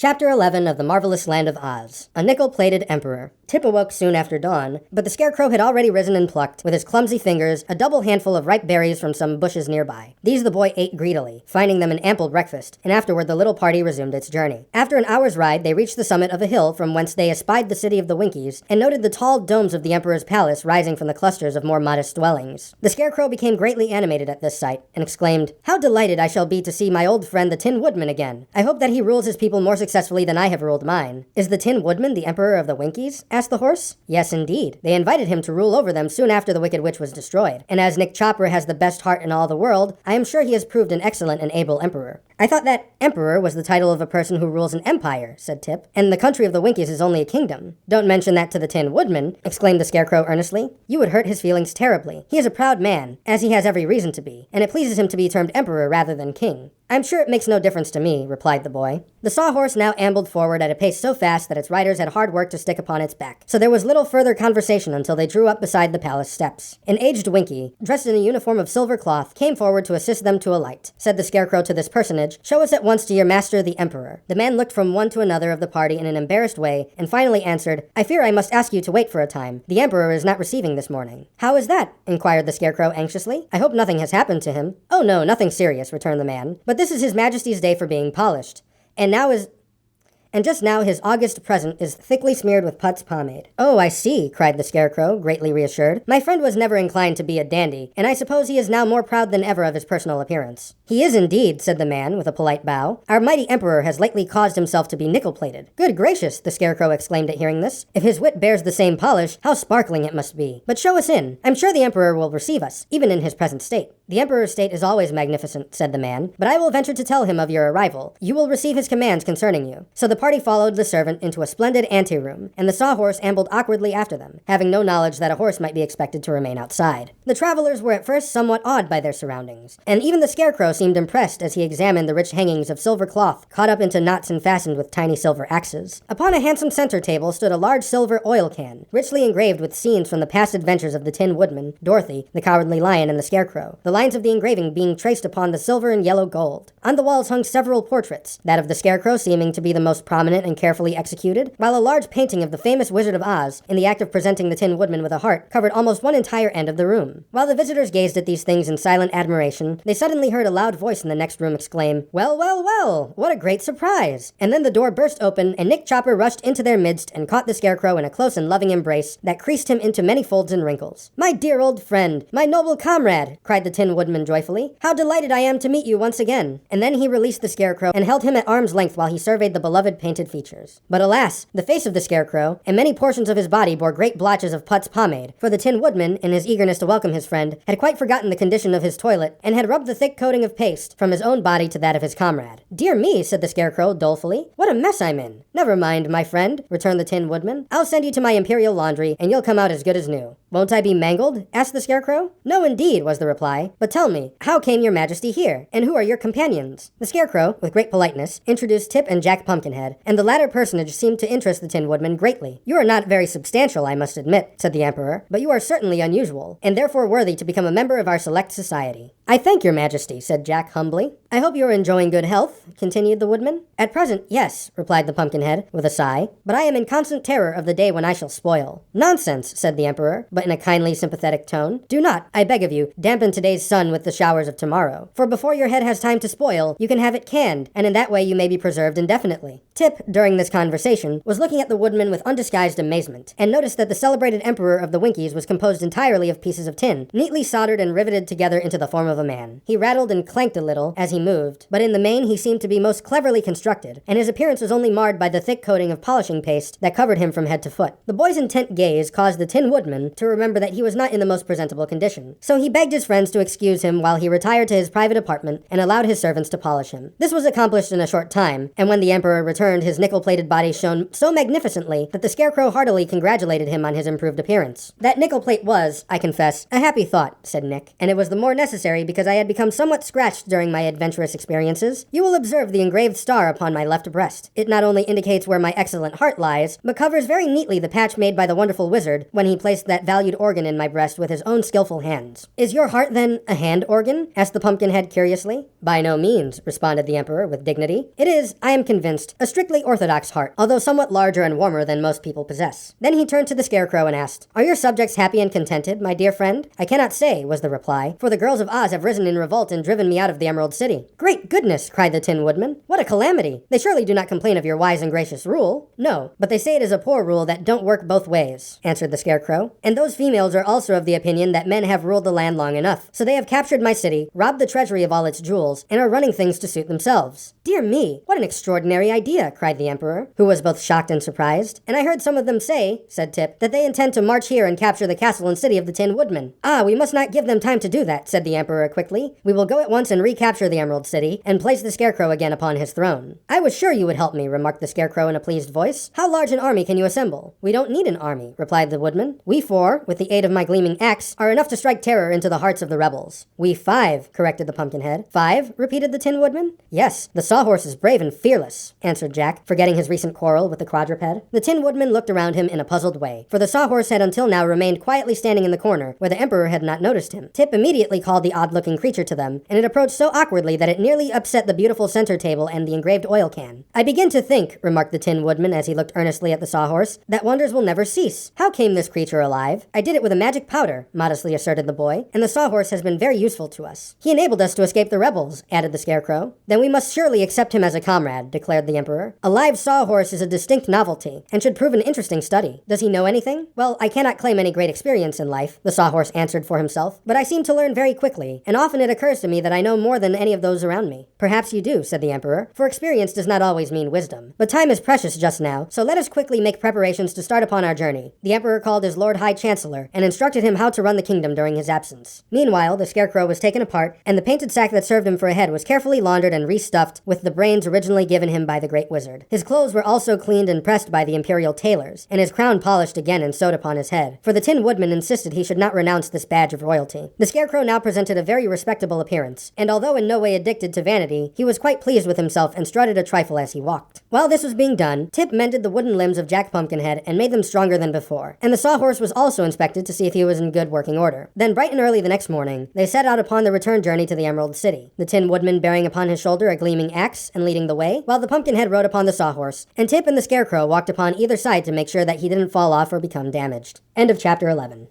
Chapter 11 of The Marvelous Land of Oz. A nickel-plated emperor. Tip awoke soon after dawn, but the Scarecrow had already risen and plucked, with his clumsy fingers, a double handful of ripe berries from some bushes nearby. These the boy ate greedily, finding them an ample breakfast, and afterward the little party resumed its journey. After an hour's ride, they reached the summit of a hill from whence they espied the city of the Winkies, and noted the tall domes of the Emperor's palace rising from the clusters of more modest dwellings. The Scarecrow became greatly animated at this sight, and exclaimed, "How delighted I shall be to see my old friend the Tin Woodman again! I hope that he rules his people more successfully than I have ruled mine." "Is the Tin Woodman the Emperor of the Winkies?" asked the horse. "Yes, indeed. They invited him to rule over them soon after the Wicked Witch was destroyed. And as Nick Chopper has the best heart in all the world, I am sure he has proved an excellent and able emperor." "I thought that emperor was the title of a person who rules an empire," said Tip, "and the country of the Winkies is only a kingdom." "Don't mention that to the Tin Woodman," exclaimed the Scarecrow earnestly. "You would hurt his feelings terribly. He is a proud man, as he has every reason to be, and it pleases him to be termed emperor rather than king." "I'm sure it makes no difference to me," replied the boy. The sawhorse now ambled forward at a pace so fast that its riders had hard work to stick upon its back, so there was little further conversation until they drew up beside the palace steps. An aged Winkie, dressed in a uniform of silver cloth, came forward to assist them to alight. Said the Scarecrow to this personage, "Show us at once to your master, the Emperor." The man looked from one to another of the party in an embarrassed way, and finally answered, "I fear I must ask you to wait for a time. The Emperor is not receiving this morning." "How is that?" inquired the Scarecrow anxiously. "I hope nothing has happened to him." "Oh no, nothing serious," returned the man. "But this is His Majesty's day for being polished. And just now his august present is thickly smeared with Putz pomade." "Oh, I see," cried the Scarecrow, greatly reassured. "My friend was never inclined to be a dandy, and I suppose he is now more proud than ever of his personal appearance." "He is indeed," said the man, with a polite bow. "Our mighty emperor has lately caused himself to be nickel-plated." "Good gracious," the Scarecrow exclaimed at hearing this. "If his wit bears the same polish, how sparkling it must be! But show us in. I'm sure the emperor will receive us, even in his present state." "The emperor's state is always magnificent," said the man, "but I will venture to tell him of your arrival. You will receive his commands concerning you." So the party followed the servant into a splendid anteroom, and the sawhorse ambled awkwardly after them, having no knowledge that a horse might be expected to remain outside. The travelers were at first somewhat awed by their surroundings, and even the Scarecrow seemed impressed as he examined the rich hangings of silver cloth caught up into knots and fastened with tiny silver axes. Upon a handsome center table stood a large silver oil can, richly engraved with scenes from the past adventures of the Tin Woodman, Dorothy, the Cowardly Lion, and the Scarecrow, the lines of the engraving being traced upon the silver and yellow gold. On the walls hung several portraits, that of the Scarecrow seeming to be the most prominent and carefully executed, while a large painting of the famous Wizard of Oz, in the act of presenting the Tin Woodman with a heart, covered almost one entire end of the room. While the visitors gazed at these things in silent admiration, they suddenly heard a loud voice in the next room exclaim, "Well, well, well! What a great surprise!" And then the door burst open, and Nick Chopper rushed into their midst and caught the Scarecrow in a close and loving embrace that creased him into many folds and wrinkles. "My dear old friend! My noble comrade!" cried the Tin Woodman joyfully. "How delighted I am to meet you once again!" And then he released the Scarecrow and held him at arm's length while he surveyed the beloved painted features. But alas, the face of the Scarecrow and many portions of his body bore great blotches of Putz pomade, for the Tin Woodman, in his eagerness to welcome his friend, had quite forgotten the condition of his toilet and had rubbed the thick coating of paste from his own body to that of his comrade. "Dear me," said the Scarecrow dolefully, "what a mess I'm in." "Never mind, my friend," returned the Tin Woodman. "I'll send you to my imperial laundry, and you'll come out as good as new." "Won't I be mangled?" asked the Scarecrow. "No, indeed," was the reply. "But tell me, how came your Majesty here, and who are your companions?" The Scarecrow, with great politeness, introduced Tip and Jack Pumpkinhead, and the latter personage seemed to interest the Tin Woodman greatly. "You are not very substantial, I must admit," said the Emperor, "but you are certainly unusual, and therefore worthy to become a member of our select society." "I thank your Majesty," said Jack humbly. "I hope you are enjoying good health," continued the Woodman. "At present, yes," replied the Pumpkinhead, with a sigh, "but I am in constant terror of the day when I shall spoil." "Nonsense," said the Emperor, but in a kindly, sympathetic tone. "Do not, I beg of you, dampen today's sun with the showers of tomorrow, for before your head has time to spoil, you can have it canned, and in that way you may be preserved indefinitely." Tip, during this conversation, was looking at the Woodman with undisguised amazement, and noticed that the celebrated Emperor of the Winkies was composed entirely of pieces of tin, neatly soldered and riveted together into the form of a man. He rattled and clanked a little as he moved, but in the main he seemed to be most cleverly constructed, and his appearance was only marred by the thick coating of polishing paste that covered him from head to foot. The boy's intent gaze caused the Tin Woodman to remember that he was not in the most presentable condition, so he begged his friends to excuse him while he retired to his private apartment and allowed his servants to polish him. This was accomplished in a short time, and when the Emperor returned, his nickel-plated body shone so magnificently that the Scarecrow heartily congratulated him on his improved appearance. "That nickel plate was, I confess, a happy thought," said Nick, "and it was the more necessary because I had become somewhat scratched during my adventurous experiences. You will observe the engraved star upon my left breast. It not only indicates where my excellent heart lies, but covers very neatly the patch made by the wonderful wizard when he placed that valued organ in my breast with his own skillful hands." "Is your heart, then, then a hand organ?" asked the Pumpkinhead curiously. "By no means," responded the Emperor with dignity. "It is, I am convinced, a strictly orthodox heart, although somewhat larger and warmer than most people possess." Then he turned to the Scarecrow and asked, "Are your subjects happy and contented, my dear friend?" "I cannot say," was the reply, "for the girls of Oz have risen in revolt and driven me out of the Emerald City." "Great goodness!" cried the Tin Woodman. "What a calamity! They surely do not complain of your wise and gracious rule." "No, but they say it is a poor rule that don't work both ways," answered the Scarecrow. "And those females are also of the opinion that men have ruled the land long enough. So they have captured my city, robbed the treasury of all its jewels, and are running things to suit themselves." "Dear me, what an extraordinary idea," cried the Emperor, who was both shocked and surprised. "And I heard some of them say," said Tip, "that they intend to march here and capture the castle and city of the Tin Woodman." "Ah, we must not give them time to do that," said the Emperor quickly. "We will go at once and recapture the Emerald City, and place the Scarecrow again upon his throne." "I was sure you would help me," remarked the Scarecrow in a pleased voice. "How large an army can you assemble?" "We don't need an army," replied the Woodman. "We four, with the aid of my gleaming axe, are enough to strike terror into the hearts of the rebels." "We five," corrected the Pumpkinhead. "Five?" repeated the Tin Woodman. "Yes, the Sawhorse is brave and fearless," answered Jack, forgetting his recent quarrel with the quadruped. The Tin Woodman looked around him in a puzzled way, for the Sawhorse had until now remained quietly standing in the corner, where the Emperor had not noticed him. Tip immediately called the odd-looking creature to them, and it approached so awkwardly that it nearly upset the beautiful center table and the engraved oil can. "I begin to think," remarked the Tin Woodman as he looked earnestly at the Sawhorse, "that wonders will never cease. How came this creature alive?" "I did it with a magic powder," modestly asserted the boy, "and the Sawhorse has been very useful to us." "He enabled us to escape the rebels," added the Scarecrow. "Then we must surely accept him as a comrade," declared the Emperor. "A live Sawhorse is a distinct novelty, and should prove an interesting study. Does he know anything?" "Well, I cannot claim any great experience in life," the Sawhorse answered for himself, "but I seem to learn very quickly, and often it occurs to me that I know more than any of those around me." "Perhaps you do," said the Emperor, "for experience does not always mean wisdom. But time is precious just now, so let us quickly make preparations to start upon our journey." The Emperor called his Lord High Chancellor, and instructed him how to run the kingdom during his absence. Meanwhile, the Scarecrow was taken apart, and the painted sack that served him for a head was carefully laundered and restuffed with the brains originally given him by the Great Wizard. His clothes were also cleaned and pressed by the Imperial tailors, and his crown polished again and sewed upon his head, for the Tin Woodman insisted he should not renounce this badge of royalty. The Scarecrow now presented a very respectable appearance, and although in no way addicted to vanity, he was quite pleased with himself and strutted a trifle as he walked. While this was being done, Tip mended the wooden limbs of Jack Pumpkinhead and made them stronger than before, and the Sawhorse was also inspected to see if he was in good working order. Then bright and early the next morning, they set out upon the return journey to the Emerald City, the Tin Woodman bearing upon his shoulder a gleaming axe and leading the way, while the Pumpkinhead rode upon the Sawhorse, and Tip and the Scarecrow walked upon either side to make sure that he didn't fall off or become damaged. End of chapter 11.